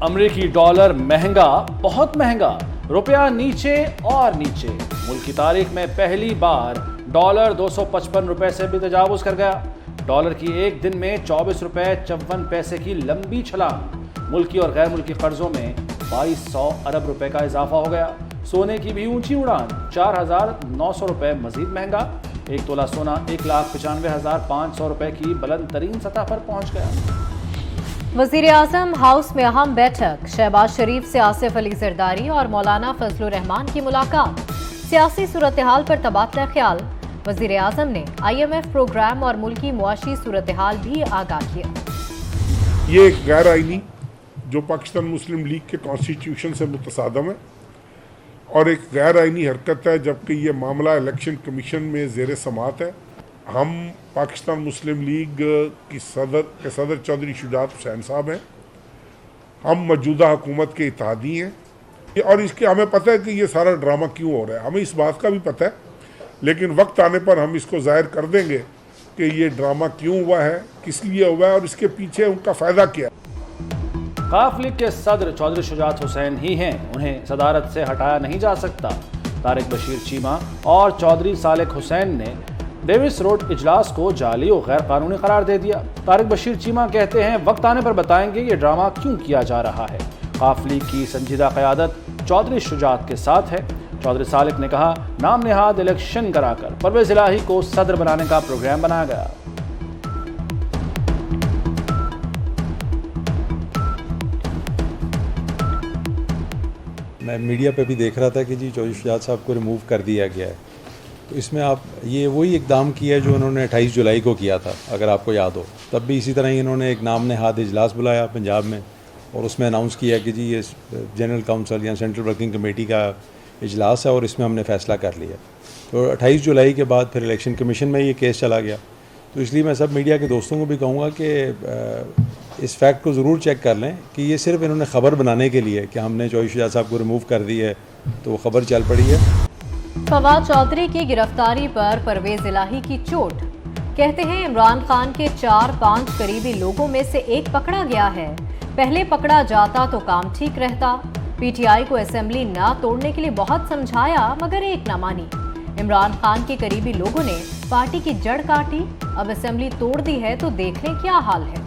امریکی ڈالر مہنگا، بہت مہنگا، روپیہ نیچے اور نیچے۔ ملک کی تاریخ میں پہلی بار ڈالر 255 روپے سے بھی تجاوز کر گیا۔ ڈالر کی ایک دن میں 24 روپے 54 پیسے کی لمبی چھلانگ۔ ملکی اور غیر ملکی قرضوں میں 2200 ارب روپے کا اضافہ ہو گیا۔ سونے کی بھی اونچی اڑان، 4900 روپے مزید مہنگا۔ ایک تولہ سونا 1,95,500 روپے کی بلند ترین سطح پر پہنچ گیا۔ وزیر اعظم ہاؤس میں اہم بیٹھک، شہباز شریف سے آصف علی زرداری اور مولانا فضل الرحمان کی ملاقات۔ سیاسی صورتحال پر تبادلہ خیال۔ وزیر اعظم نے IMF پروگرام اور ملکی معاشی صورتحال بھی آگاہ کیا۔ یہ ایک غیر آئینی جو پاکستان مسلم لیگ کے کانسٹیٹیوشن سے متصادم ہے اور ایک غیر آئینی حرکت ہے، جبکہ یہ معاملہ الیکشن کمیشن میں زیر سماعت ہے۔ ہم پاکستان مسلم لیگ کی صدر چودھری شجاعت حسین صاحب ہیں، ہم موجودہ حکومت کے اتحادی ہیں اور اس کے ہمیں پتہ ہے کہ یہ سارا ڈرامہ کیوں ہو رہا ہے، ہمیں اس بات کا بھی پتہ ہے، لیکن وقت آنے پر ہم اس کو ظاہر کر دیں گے کہ یہ ڈرامہ کیوں ہوا ہے، کس لیے ہوا ہے اور اس کے پیچھے ان کا فائدہ کیا ہے۔ ق لیگ کے صدر چودھری شجاعت حسین ہی ہیں، انہیں صدارت سے ہٹایا نہیں جا سکتا۔ طارق بشیر چیمہ اور چودھری صالح حسین نے ڈیوس روڈ اجلاس کو جعلی و غیر قانونی قرار دے دیا۔ طارق بشیر چیمہ کہتے ہیں وقت آنے پر بتائیں گے یہ ڈرامہ کیوں کیا جا رہا ہے۔ ق لیگ کی سنجیدہ قیادت چودھری شجاعت کے ساتھ ہے۔ چودھری صالح نے کہا نام نہاد الیکشن کرا کر پرویز الہی کو صدر بنانے کا پروگرام بنایا گیا۔ میں میڈیا پہ بھی دیکھ رہا تھا کہ جی چودھری شجاعت صاحب کو ریموو کر دیا گیا ہے، تو اس میں آپ یہ وہی اقدام کیا ہے جو انہوں نے 28 جولائی کو کیا تھا، اگر آپ کو یاد ہو۔ تب بھی اسی طرح ہی انہوں نے ایک نام نہاد اجلاس بلایا پنجاب میں اور اس میں اناؤنس کیا کہ جی یہ جنرل کونسل یا سینٹرل ورکنگ کمیٹی کا اجلاس ہے اور اس میں ہم نے فیصلہ کر لیا۔ تو 28 جولائی کے بعد پھر الیکشن کمیشن میں یہ کیس چلا گیا۔ تو اس لیے میں سب میڈیا کے دوستوں کو بھی کہوں گا کہ اس فیکٹ کو ضرور چیک کر لیں کہ یہ صرف انہوں نے خبر بنانے کے لیے کہ ہم نے چودھری شجاعت صاحب کو ریموو کر دی ہے تو وہ خبر چل پڑی ہے۔ فواد چودھری کی گرفتاری پر پرویز الہی کی چوٹ، کہتے ہیں عمران خان کے 4-5 قریبی لوگوں میں سے ایک پکڑا گیا ہے، پہلے پکڑا جاتا تو کام ٹھیک رہتا۔ PTI کو اسمبلی نہ توڑنے کے لیے بہت سمجھایا مگر ایک نہ مانی۔ عمران خان کے قریبی لوگوں نے پارٹی کی جڑ کاٹی، اب اسمبلی توڑ دی ہے تو دیکھ لیں کیا حال ہے۔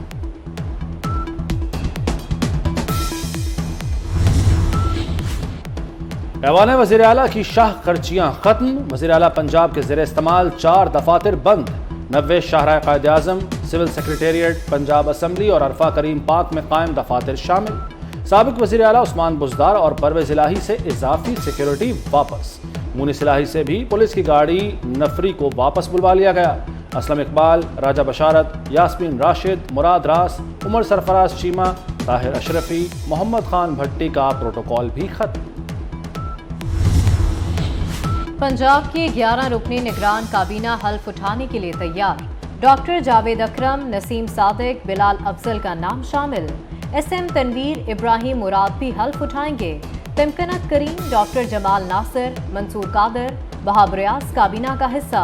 ایوان وزیر اعلیٰ کی شاہ خرچیاں ختم، وزیر اعلیٰ پنجاب کے زیر استعمال 4 دفاتر بند، 90 شاہراہ Quaid Azam, civil secretariat, Punjab assembly اور عرفہ کریم پاک میں قائم دفاتر شامل۔ سابق وزیر اعلیٰ عثمان بزدار اور پرویز الہی سے اضافی سیکیورٹی واپس۔ مونس الہی سے بھی پولیس کی گاڑی نفری کو واپس بلوا لیا گیا۔ اسلم اقبال، راجہ بشارت، یاسمین راشد، مراد راس، عمر سرفراز چیمہ، طاہر اشرفی، محمد خان بھٹی کا پروٹوکول بھی ختم۔ پنجاب کی 11 رکنی نگران کابینہ حلف اٹھانے کے لیے تیار، ڈاکٹر جاوید اکرم، نسیم صادق، بلال افضل کا نام شامل۔ SM تنویر، ابراہیم مراد بھی حلف اٹھائیں گے۔ تمکنت کریم، ڈاکٹر جمال ناصر، منصور قادر، وہاب ریاض کابینہ کا حصہ۔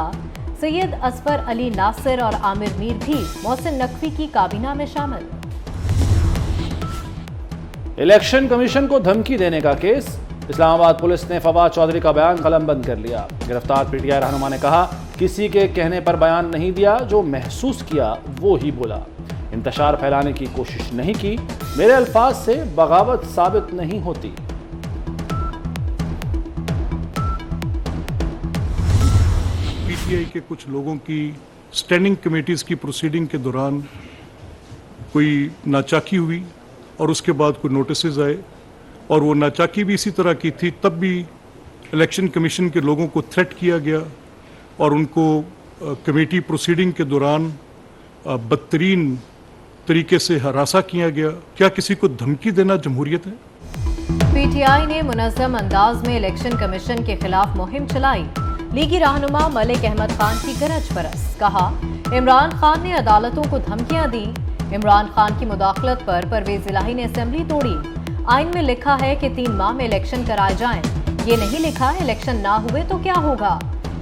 سید اصفر علی ناصر اور عامر میر بھی محسن نقوی کی کابینہ میں شامل۔ الیکشن کمیشن کو دھمکی دینے کا کیس، اسلام آباد پولیس نے فواد چودھری کا بیان قلم بند کر لیا۔ گرفتار PTI رہنما نے کہا کسی کے کہنے پر بیان نہیں دیا، جو محسوس کیا وہ ہی بولا، انتشار پھیلانے کی کوشش نہیں کی، میرے الفاظ سے بغاوت ثابت نہیں ہوتی۔ PTI کے کچھ لوگوں کی اسٹینڈنگ کمیٹیز کی پروسیڈنگ کے دوران کوئی ناچاکی ہوئی اور اس کے بعد کوئی نوٹسز آئے اور وہ ناچاکی بھی اسی طرح کی تھی، تب بھی الیکشن کمیشن کے لوگوں کو تھریٹ کیا گیا اور ان کو کمیٹی پروسیڈنگ کے دوران بدترین طریقے سے ہراساں کیا گیا۔ کیا کسی کو دھمکی دینا جمہوریت ہے؟ PTI نے منظم انداز میں الیکشن کمیشن کے خلاف مہم چلائی۔ لیگی رہنما ملک احمد خان کی گرج برس، کہا عمران خان نے عدالتوں کو دھمکیاں دی۔ عمران خان کی مداخلت پر پرویز الہی نے اسمبلی توڑی۔ آئین میں لکھا ہے کہ 3 ماہ میں الیکشن کرائے جائیں، یہ نہیں لکھا الیکشن نہ ہوئے تو کیا ہوگا۔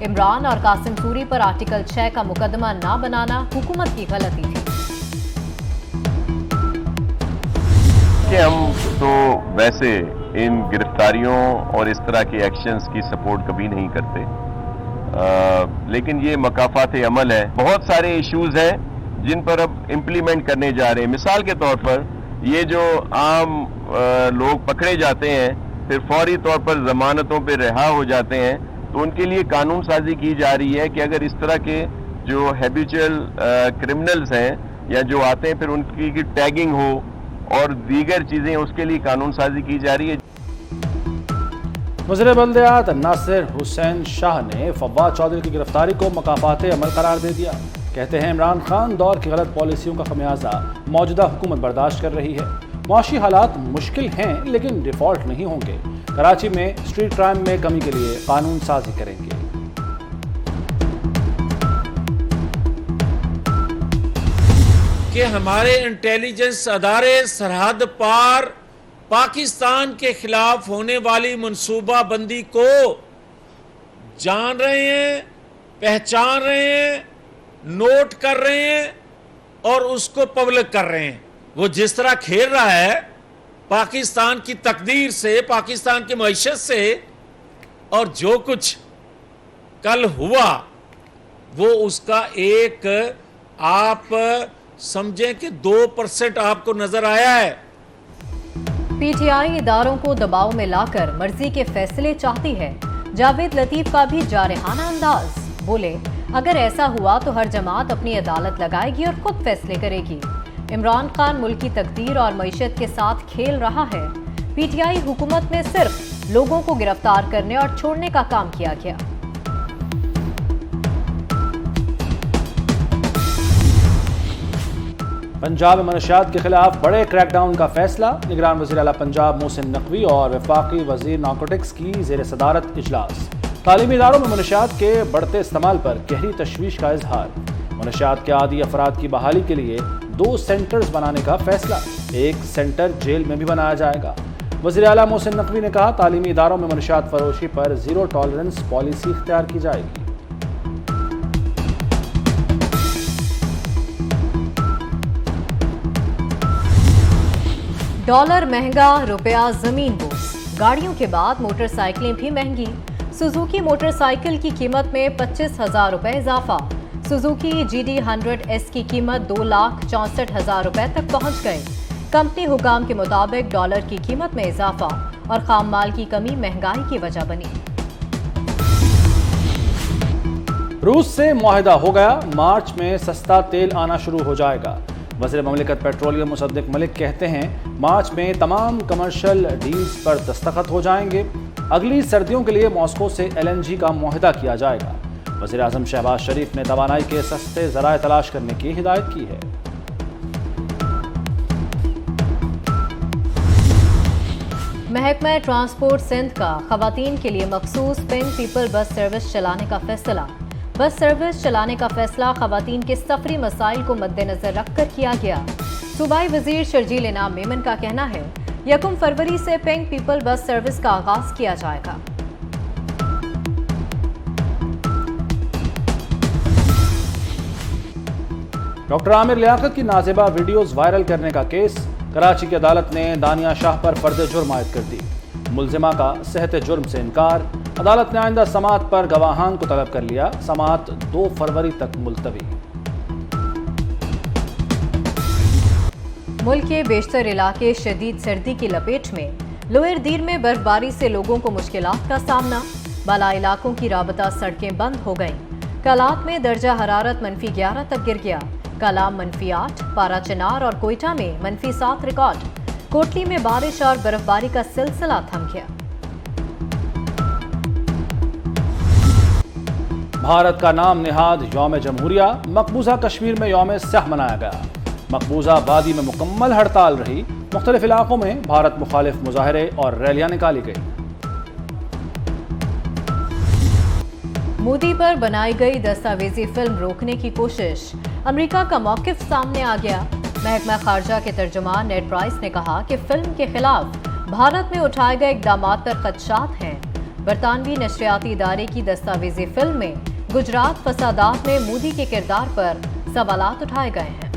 عمران اور قاسم سوری پر آرٹیکل 6 کا مقدمہ نہ بنانا حکومت کی غلطی تھی۔ دیکھیں ہم تو ویسے ان گرفتاریوں اور اس طرح کے ایکشنز کی سپورٹ کبھی نہیں کرتے، لیکن یہ مکافات عمل ہے. بہت سارے ایشوز ہیں جن پر اب امپلیمنٹ کرنے جا رہے ہیں. مثال کے طور پر یہ جو عام لوگ پکڑے جاتے ہیں پھر فوری طور پر ضمانتوں پہ رہا ہو جاتے ہیں، تو ان کے لیے قانون سازی کی جا رہی ہے کہ اگر اس طرح کے جو ہیبیچول کرمنلز ہیں یا جو آتے ہیں پھر ان کی ٹیگنگ ہو اور دیگر چیزیں، اس کے لیے قانون سازی کی جا رہی ہے. وزیر بلدیات ناصر حسین شاہ نے فواد چودھری کی گرفتاری کو مکافات عمل قرار دے دیا. کہتے ہیں عمران خان دور کی غلط پالیسیوں کا خمیازہ موجودہ حکومت برداشت کر رہی ہے. معاشی حالات مشکل ہیں لیکن ڈیفالٹ نہیں ہوں گے. کراچی میں اسٹریٹ کرائم میں کمی کے لیے قانون سازی کریں گے. کہ ہمارے انٹیلیجنس ادارے سرحد پار پاکستان کے خلاف ہونے والی منصوبہ بندی کو جان رہے ہیں، پہچان رہے ہیں، نوٹ کر رہے ہیں اور اس کو پبلک کر رہے ہیں. وہ جس طرح کھیل رہا ہے پاکستان کی تقدیر سے، پاکستان کی معیشت سے، اور جو کچھ کل ہوا وہ اس کا ایک آپ سمجھیں کہ 2% آپ کو نظر آیا ہے. پی ٹی آئی اداروں کو دباؤ میں لا کر مرضی کے فیصلے چاہتی ہے. جاوید لطیف کا بھی جارحانہ انداز. بولے اگر ایسا ہوا تو ہر جماعت اپنی عدالت لگائے گی اور خود فیصلے کرے گی. عمران خان ملک کی تقدیر اور معیشت کے ساتھ کھیل رہا ہے. پی ٹی آئی حکومت میں صرف لوگوں کو گرفتار کرنے اور چھوڑنے کا کام کیا گیا. پنجاب میں منشیات کے خلاف بڑے کریک ڈاؤن کا فیصلہ. نگران وزیر اعلیٰ پنجاب محسن نقوی اور وفاقی وزیر نارکوٹکس کی زیر صدارت اجلاس. تعلیمی اداروں میں منشیات کے بڑھتے استعمال پر گہری تشویش کا اظہار. منشیات کے عادی افراد کی بحالی کے لیے 2 سینٹرز بنانے کا فیصلہ. ایک سینٹر جیل میں بھی بنایا جائے گا. وزیر اعلیٰ محسن نقوی نے کہا تعلیمی اداروں میں منشیات فروشی پر زیرو ٹالرنس پالیسی اختیار کی جائے گی. ڈالر مہنگا، روپیہ زمین بوس. گاڑیوں کے بعد موٹر سائیکلیں بھی مہنگی. سوزوکی موٹر سائیکل کی قیمت میں 25,000 روپے اضافہ. سوزوکی GD100S کی قیمت 2,64,000 روپے تک پہنچ گئی. کمپنی حکام کے مطابق ڈالر کی قیمت میں اضافہ اور خام مال کی کمی مہنگائی کی وجہ بنی. روس سے معاہدہ ہو گیا. مارچ میں سستا تیل آنا شروع ہو جائے گا. وزیر مملکت پیٹرولیم مصدق ملک کہتے ہیں مارچ میں تمام کمرشل ڈیلز پر دستخط ہو جائیں گے. اگلی سردیوں کے لیے ماسکو سے LNG کا معاہدہ کیا جائے گا. وزیر اعظم شہباز شریف نے توانائی کے سستے ذرائع تلاش کرنے کی ہدایت کی ہے. محکمہ ٹرانسپورٹ سندھ کا خواتین کے لیے مخصوص پنک پیپل بس سروس چلانے کا فیصلہ. بس سروس چلانے کا فیصلہ خواتین کے سفری مسائل کو مد نظر رکھ کر کیا گیا. صوبائی وزیر شرجیل انعام میمن کا کہنا ہے 1 فروری سے پنک پیپل بس سروس کا آغاز کیا جائے گا. ڈاکٹر عامر لیاقت کی نازیبہ ویڈیوز وائرل کرنے کا کیس. کراچی کی عدالت نے دانیہ شاہ پر فرد جرم عائد کر دی. ملزمہ کا صحت جرم سے انکار. عدالت نے آئندہ سماعت پر گواہان کو طلب کر لیا. سماعت 2 فروری تک ملتوی. ملک کے بیشتر علاقے شدید سردی کی لپیٹ میں. لوئر دیر میں برف باری سے لوگوں کو مشکلات کا سامنا. بالا علاقوں کی رابطہ سڑکیں بند ہو گئیں. کلات میں درجہ حرارت -11 تک گر گیا. کلام -8، پارا چنار اور کوئٹہ میں -7 ریکارڈ. کوٹلی میں بارش اور برف باری کا سلسلہ تھم گیا. بھارت کا نام نہاد یوم جمہوریہ. مقبوضہ کشمیر میں یوم سیاہ منایا گیا. مقبوضہ وادی میں مکمل ہڑتال رہی. مختلف علاقوں میں بھارت مخالف مظاہرے اور ریلیاں نکالی گئی. مودی پر بنائی گئی دستاویزی فلم روکنے کی کوشش. امریکہ کا موقف سامنے آ گیا. محکمہ خارجہ کے ترجمان نیڈ پرائس نے کہا کہ فلم کے خلاف بھارت میں اٹھائے گئے اقدامات پر خدشات ہیں. برطانوی نشریاتی ادارے کی دستاویزی فلم میں گجرات فسادات میں مودی کے کردار پر سوالات اٹھائے گئے ہیں.